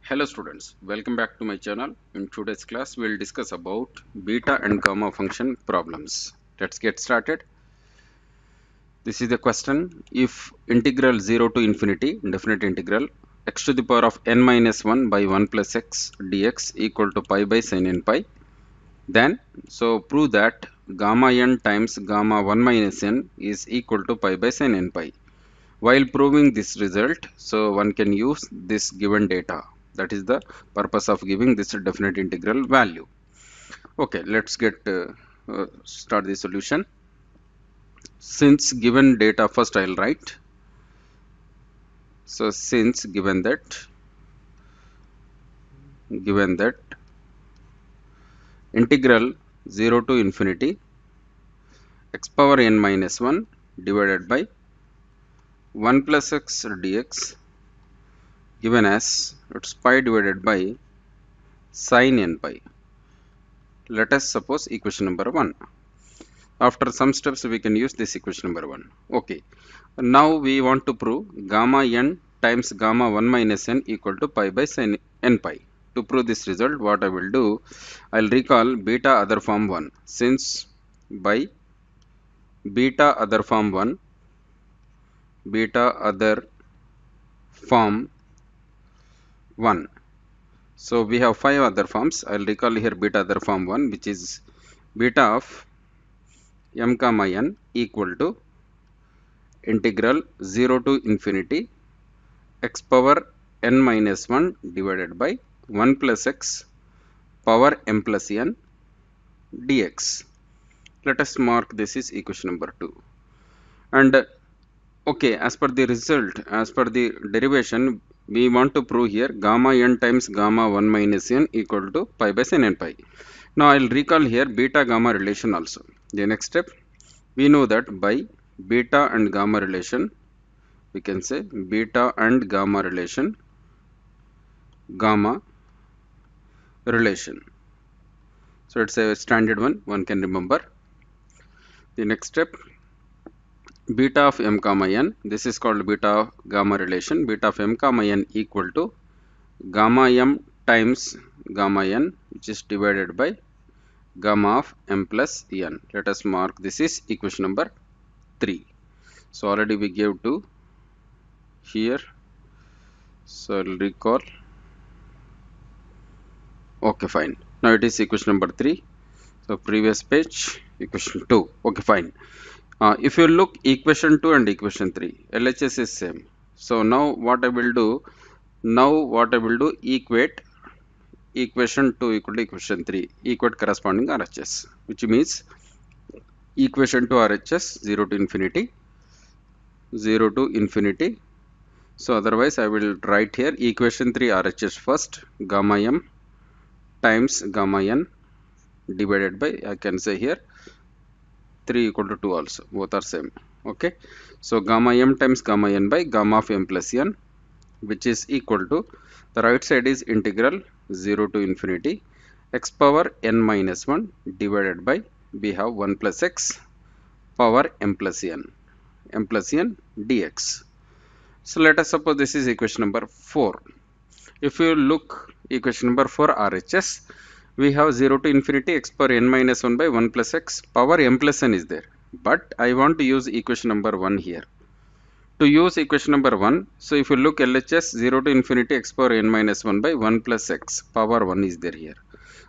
Hello students, welcome back to my channel. In today's class, we'll discuss about beta and gamma function problems. Let's get started. This is the question. If integral 0 to infinity, definite integral, x to the power of n minus 1 by 1 plus x dx equal to pi by sin n pi, then, so prove that gamma n times gamma 1 minus n is equal to pi by sin n pi. While proving this result, so one can use this given data. That is the purpose of giving this definite integral value. Okay, let's get start the solution. Since given data, first I'll write. So since given that integral 0 to infinity x power n minus 1 divided by 1 plus x dx given as it's pi divided by sin n pi. Let us suppose equation number 1. After some steps we can use this equation number 1. Okay, now we want to prove gamma n times gamma 1 minus n equal to pi by sin n pi. To prove this result, what I will do, I'll recall beta other form 1. Since by beta other form 1, beta other form 1, so we have 5 other forms. I'll recall here beta other form 1, which is beta of m comma n equal to integral 0 to infinity x power n minus 1 divided by 1 plus x power m plus n dx. Let us mark this is equation number 2. And okay, as per the result, as per the derivation, we want to prove here gamma n times gamma 1 minus n equal to pi by sin n pi. Now I'll recall here beta gamma relation also. The next step, we know that by beta and gamma relation, we can say beta and gamma relation, so it's a standard one can remember. The next step, beta of m comma n, this is called beta of gamma relation. Beta of m comma n equal to gamma m times gamma n, which is divided by gamma of m plus n. Let us mark this is equation number 3. So already we gave 2 here, so I'll recall. Okay, fine. Now it is equation number 3. So previous page, equation 2. Okay, fine. If you look equation 2 and equation 3, LHS is same. So now what I will do, equate equation 2 equal to equation 3, equate corresponding RHS, which means equation 2 RHS 0 to infinity, 0 to infinity. So otherwise I will write here equation 3 RHS first, gamma m times gamma n divided by, I can say here 3 equal to 2 also, both are same. Okay, so gamma m times gamma n by gamma of m plus n, which is equal to, the right side is integral 0 to infinity x power n minus 1 divided by, we have 1 plus x power m plus n dx. So let us suppose this is equation number 4. If you look equation number 4 RHS, we have 0 to infinity x power n minus 1 by 1 plus x power m plus n is there. But I want to use equation number 1 here. To use equation number 1, so if you look LHS 0 to infinity x power n minus 1 by 1 plus x power 1 is there here.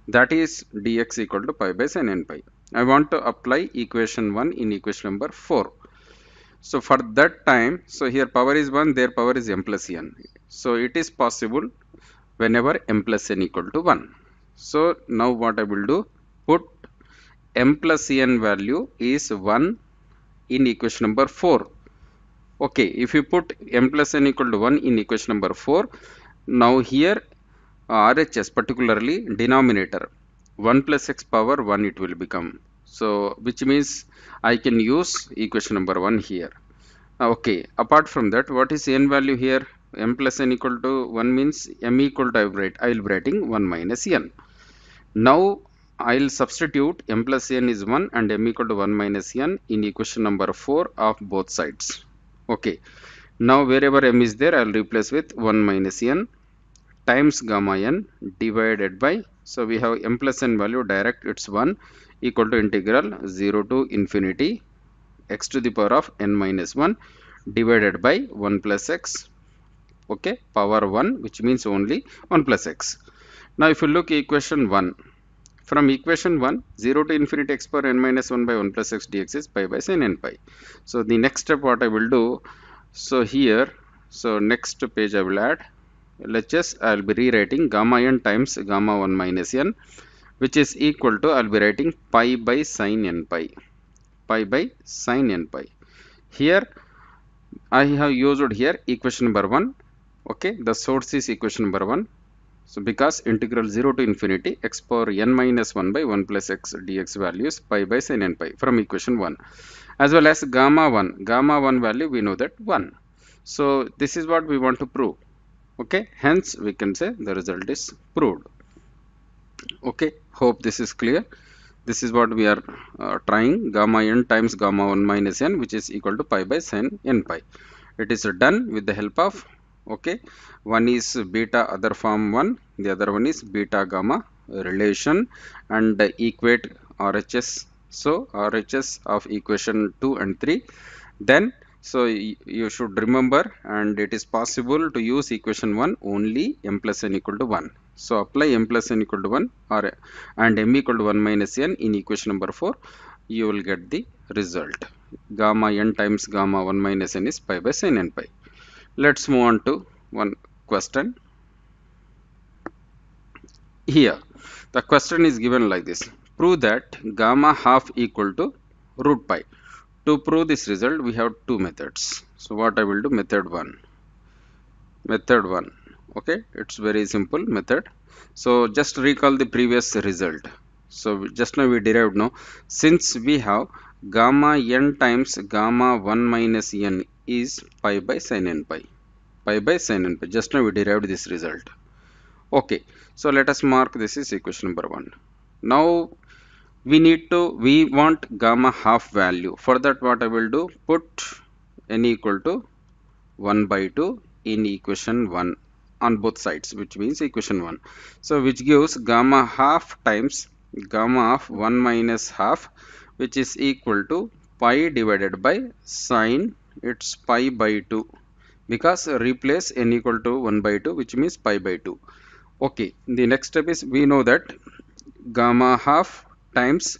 That is dx equal to pi by sin n pi. I want to apply equation 1 in equation number 4. So for that time, so here power is 1, there power is m plus n. So it is possible whenever m plus n equal to 1. So now what I will do, put m plus n value is 1 in equation number 4. Okay, if you put m plus n equal to 1 in equation number 4, now here RHS, particularly denominator, 1 plus x power 1 it will become. So which means I can use equation number 1 here. Okay, apart from that, what is n value here? M plus n equal to 1 means m equal to, I will be writing 1 minus n. Now I'll substitute m plus n is 1 and m equal to 1 minus n in equation number 4 of both sides. Okay, now wherever m is there, I'll replace with 1 minus n times gamma n divided by, so we have m plus n value direct, it's 1, equal to integral 0 to infinity x to the power of n minus 1 divided by 1 plus x, okay, power 1, which means only 1 plus x. Now if you look equation 1, from equation 1, 0 to infinity x power n minus 1 by 1 plus x dx is pi by sin n pi. So the next step what I will do, so here, so next page I will add LHS, I will be rewriting gamma n times gamma 1 minus n, which is equal to, I will be writing pi by sin n pi, pi by sin n pi. Here I have used here equation number 1, okay, the source is equation number 1. So because integral 0 to infinity x power n minus 1 by 1 plus x dx value is pi by sin n pi from equation 1, as well as gamma 1 value we know that 1. So this is what we want to prove, okay, hence we can say the result is proved. Okay, hope this is clear. This is what we are trying, gamma n times gamma 1 minus n, which is equal to pi by sin n pi. It is done with the help of, okay, one is beta other form 1, the other one is beta gamma relation, and equate RHS. So RHS of equation 2 and 3. Then so you should remember, and it is possible to use equation 1 only m plus n equal to 1. So apply m plus n equal to 1 or and m equal to 1 minus n in equation number 4, you will get the result. Gamma n times gamma 1 minus n is pi by sin n pi. Let's move on to one question. Here the question is given like this: prove that gamma half equal to root pi. To prove this result we have two methods. So what I will do, method 1, okay, it's very simple method. So just recall the previous result. So just now we derived, no, since we have gamma n times gamma 1 minus n is pi by sin n pi, pi by sin n pi, just now we derived this result. Okay, so let us mark this is equation number 1. Now we want gamma half value. For that what I will do, put n equal to 1 by 2 in equation 1 on both sides, which means equation 1. So which gives gamma half times gamma of 1 minus half, which is equal to pi divided by sine, it's pi by 2, because replace n equal to 1 by 2, which means pi by 2. Okay, the next step is, we know that gamma half times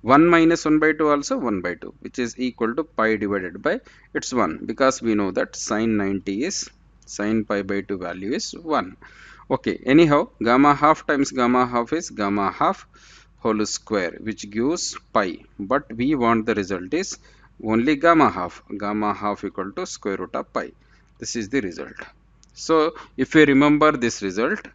1 minus 1 by 2 also 1 by 2, which is equal to pi divided by, it's 1, because we know that sine 90 is, sine pi by 2 value is 1. Okay, anyhow gamma half times gamma half is gamma half whole square, which gives pi, but we want the result is only gamma half equal to square root of pi. This is the result. So if you remember this result,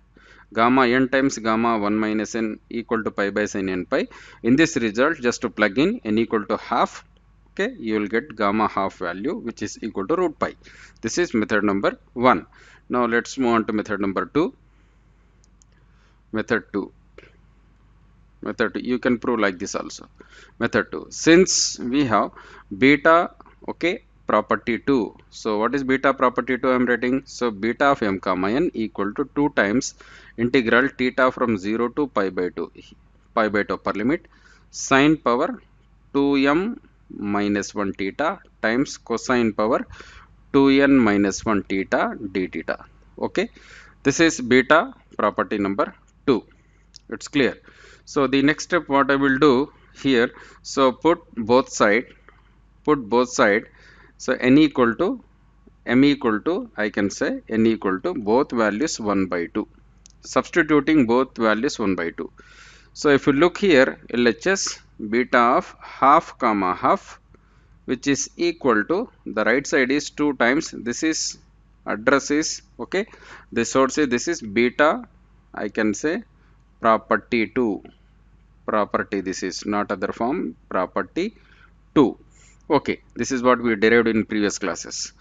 gamma n times gamma 1 minus n equal to pi by sin n pi, in this result just to plug in n equal to half, okay, you will get gamma half value, which is equal to root pi. This is method number 1. Now let's move on to method number 2. Method 2, you can prove like this also. Method 2, since we have beta, okay, property 2. So what is beta property 2 I am writing? So beta of m comma n equal to 2 times integral theta from 0 to pi by 2 upper limit sine power 2m minus 1 theta times cosine power 2n minus 1 theta d theta. Okay, this is beta property number 2. It's clear. So the next step what I will do here, so put both side, so n equal to m equal to, I can say n equal to both values 1 by 2, substituting both values 1 by 2. So if you look here, LHS beta of half comma half, which is equal to, the right side is 2 times, this is address is, okay, the source is, this is beta, I can say property 2, property, this is not other form, property 2. Okay, this is what we derived in previous classes.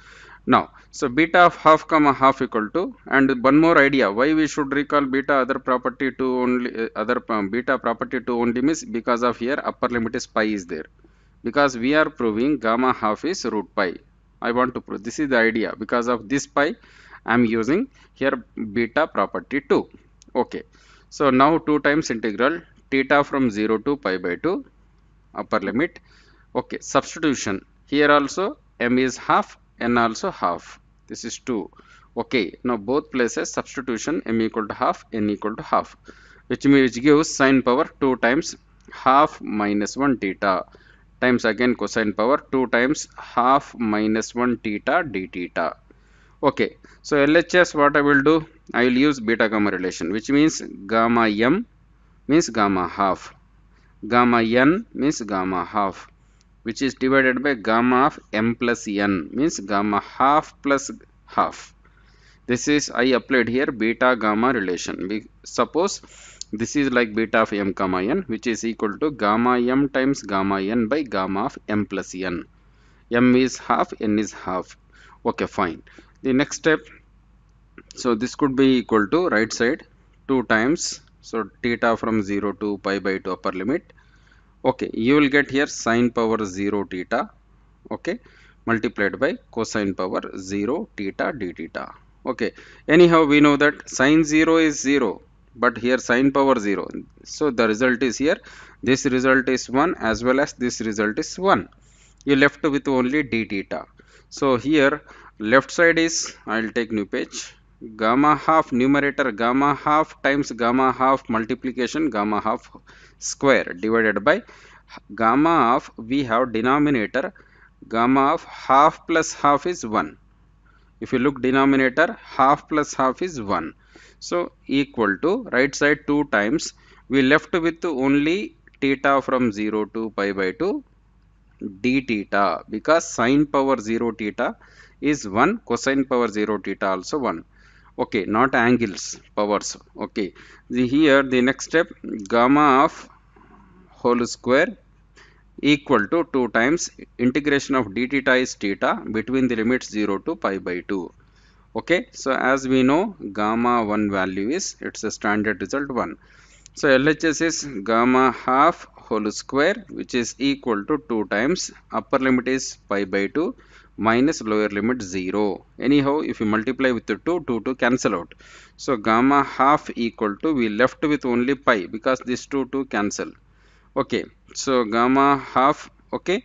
Now so beta of half comma half equal to, and one more idea why we should recall beta other property 2 only, beta property 2 only means because of here upper limit is pi is there, because we are proving gamma half is root pi. I want to prove, this is the idea, because of this pi I am using here beta property 2. Okay, so now 2 times integral theta from 0 to pi by 2 upper limit. Okay, substitution here also m is half, n also half. This is 2. Okay, now both places substitution m equal to half, n equal to half, which gives sine power 2 times half minus 1 theta times again cosine power 2 times half minus 1 theta d theta. Okay, so LHS what I will do? I will use beta gamma relation, which means gamma m means gamma half, gamma n means gamma half, which is divided by gamma of m plus n means gamma half plus half. This is I applied here beta gamma relation. Suppose this is like beta of m comma n, which is equal to gamma m times gamma n by gamma of m plus n. M is half, n is half. Okay, fine. The next step, so this could be equal to right side 2 times, so theta from 0 to pi by 2 upper limit. Okay, you will get here sine power 0 theta, okay, multiplied by cosine power 0 theta d theta. Okay, anyhow we know that sine 0 is 0, but here sine power 0, so the result is here, this result is 1 as well as this result is 1. You left with only d theta. So here left side is, I'll take new page, gamma half numerator gamma half times gamma half multiplication gamma half square divided by gamma of, we have denominator gamma of half plus half is 1. If you look denominator, half plus half is 1. So equal to right side 2 times, we left with only theta from 0 to pi by 2 d theta, because sine power 0 theta is 1, cosine power 0 theta also 1. Okay, not angles, powers. Okay, here the next step, gamma of whole square equal to 2 times integration of d theta is theta between the limits 0 to pi by 2. Okay, so as we know gamma 1 value is, it's a standard result 1. So LHS is gamma half whole square, which is equal to 2 times upper limit is pi by 2 minus lower limit 0. Anyhow, if you multiply with the 2, 2 to cancel out. So gamma half equal to, we left with only pi because this 2 to cancel. Okay, so gamma half, okay,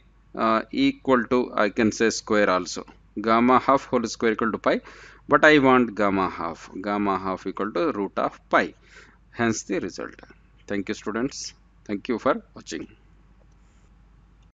equal to, I can say square also. Gamma half whole square equal to pi, but I want gamma half equal to root of pi. Hence the result. Thank you students. Thank you for watching.